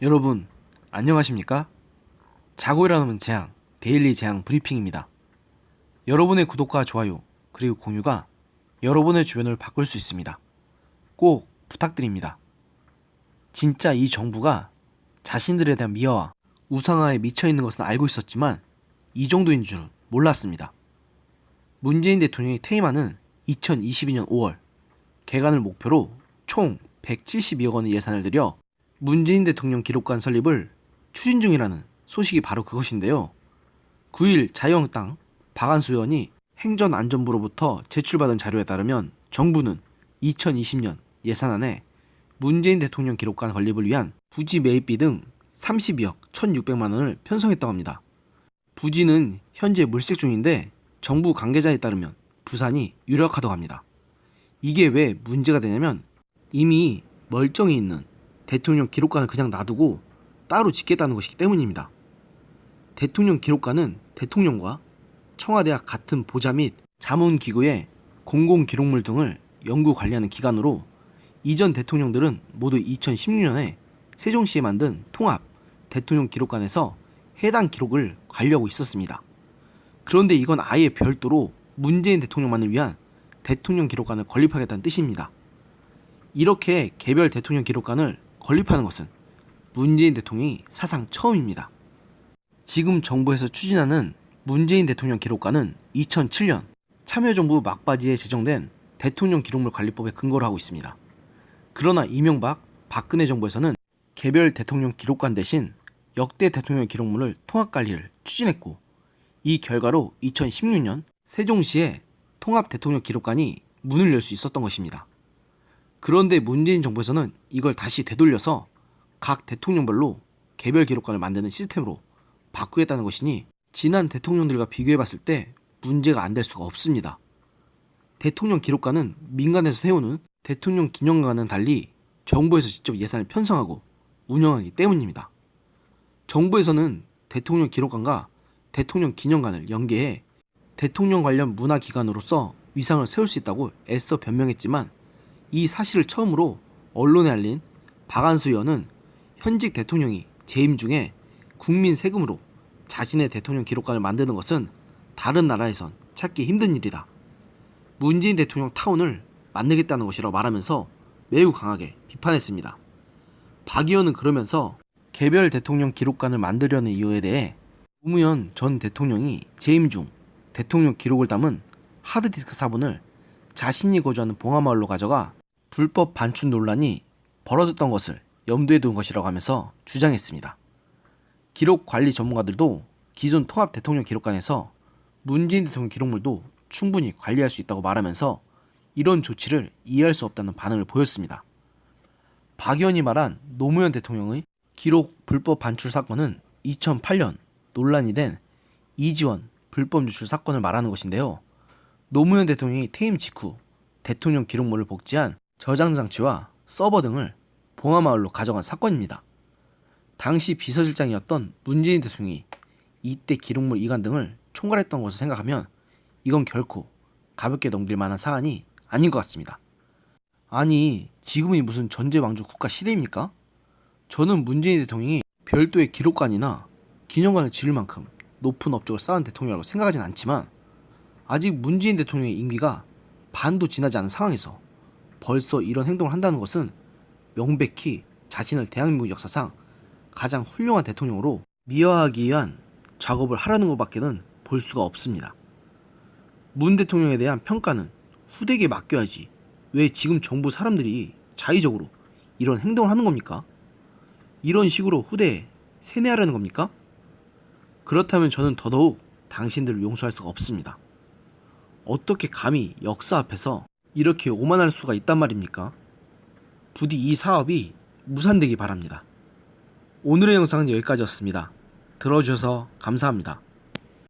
여러분, 안녕하십니까? 자고 일어나면 재앙, 데일리 재앙 브리핑입니다. 여러분의 구독과 좋아요, 그리고 공유가 여러분의 주변을 바꿀 수 있습니다. 꼭 부탁드립니다. 진짜 이 정부가 자신들에 대한 미화와 우상화에 미쳐있는 것은 알고 있었지만 이 정도인 줄은 몰랐습니다. 문재인 대통령이 퇴임하는 2022년 5월 개관을 목표로 총 172억 원의 예산을 들여 문재인 대통령 기록관 설립을 추진 중이라는 소식이 바로 그것인데요. 9일 자유한국당 박한수 의원이 행정안전부로부터 제출받은 자료에 따르면 정부는 2020년 예산안에 문재인 대통령 기록관 건립을 위한 부지 매입비 등 32억 1,600만 원을 편성했다고 합니다. 부지는 현재 물색 중인데 정부 관계자에 따르면 부산이 유력하다고 합니다. 이게 왜 문제가 되냐면 이미 멀쩡히 있는 대통령 기록관을 그냥 놔두고 따로 짓겠다는 것이기 때문입니다. 대통령 기록관은 대통령과 청와대와 같은 보좌 및 자문기구의 공공기록물 등을 연구 관리하는 기관으로 이전 대통령들은 모두 2016년에 세종시에 만든 통합 대통령 기록관에서 해당 기록을 관리하고 있었습니다. 그런데 이건 아예 별도로 문재인 대통령만을 위한 대통령 기록관을 건립하겠다는 뜻입니다. 이렇게 개별 대통령 기록관을 건립하는 것은 문재인 대통령이 사상 처음입니다. 지금 정부에서 추진하는 문재인 대통령 기록관은 2007년 참여정부 막바지에 제정된 대통령 기록물 관리법에 근거를 하고 있습니다. 그러나 이명박, 박근혜 정부에서는 개별 대통령 기록관 대신 역대 대통령 기록물을 통합관리를 추진했고 이 결과로 2016년 세종시에 통합 대통령 기록관이 문을 열 수 있었던 것입니다. 그런데 문재인 정부에서는 이걸 다시 되돌려서 각 대통령별로 개별 기록관을 만드는 시스템으로 바꾸겠다는 것이니 지난 대통령들과 비교해봤을 때 문제가 안 될 수가 없습니다. 대통령 기록관은 민간에서 세우는 대통령 기념관과는 달리 정부에서 직접 예산을 편성하고 운영하기 때문입니다. 정부에서는 대통령 기록관과 대통령 기념관을 연계해 대통령 관련 문화기관으로서 위상을 세울 수 있다고 애써 변명했지만 이 사실을 처음으로 언론에 알린 박한수 의원은 현직 대통령이 재임 중에 국민 세금으로 자신의 대통령 기록관을 만드는 것은 다른 나라에선 찾기 힘든 일이다. 문재인 대통령 타운을 만들겠다는 것이라고 말하면서 매우 강하게 비판했습니다. 박 의원은 그러면서 개별 대통령 기록관을 만들려는 이유에 대해 노무현 전 대통령이 재임 중 대통령 기록을 담은 하드디스크 4본을 자신이 거주하는 봉하마을로 가져가 불법 반출 논란이 벌어졌던 것을 염두에 둔 것이라고 하면서 주장했습니다. 기록 관리 전문가들도 기존 통합 대통령 기록관에서 문재인 대통령 기록물도 충분히 관리할 수 있다고 말하면서 이런 조치를 이해할 수 없다는 반응을 보였습니다. 박 의원이 말한 노무현 대통령의 기록 불법 반출 사건은 2008년 논란이 된 이지원 불법 유출 사건을 말하는 것인데요. 노무현 대통령이 퇴임 직후 대통령 기록물을 복제한 저장 장치와 서버 등을 봉하마을로 가져간 사건입니다. 당시 비서실장이었던 문재인 대통령이 이때 기록물 이관 등을 총괄했던 것을 생각하면 이건 결코 가볍게 넘길 만한 사안이 아닌 것 같습니다. 아니, 지금이 무슨 전제왕조 국가 시대입니까? 저는 문재인 대통령이 별도의 기록관이나 기념관을 지을 만큼 높은 업적을 쌓은 대통령이라고 생각하진 않지만 아직 문재인 대통령의 임기가 반도 지나지 않은 상황에서 벌써 이런 행동을 한다는 것은 명백히 자신을 대한민국 역사상 가장 훌륭한 대통령으로 미화하기 위한 작업을 하라는 것밖에는 볼 수가 없습니다. 문 대통령에 대한 평가는 후대에게 맡겨야지 왜 지금 정부 사람들이 자의적으로 이런 행동을 하는 겁니까? 이런 식으로 후대에 세뇌하려는 겁니까? 그렇다면 저는 더더욱 당신들을 용서할 수가 없습니다. 어떻게 감히 역사 앞에서 이렇게 오만할 수가 있단 말입니까? 부디 이 사업이 무산되기 바랍니다. 오늘의 영상은 여기까지였습니다. 들어주셔서 감사합니다.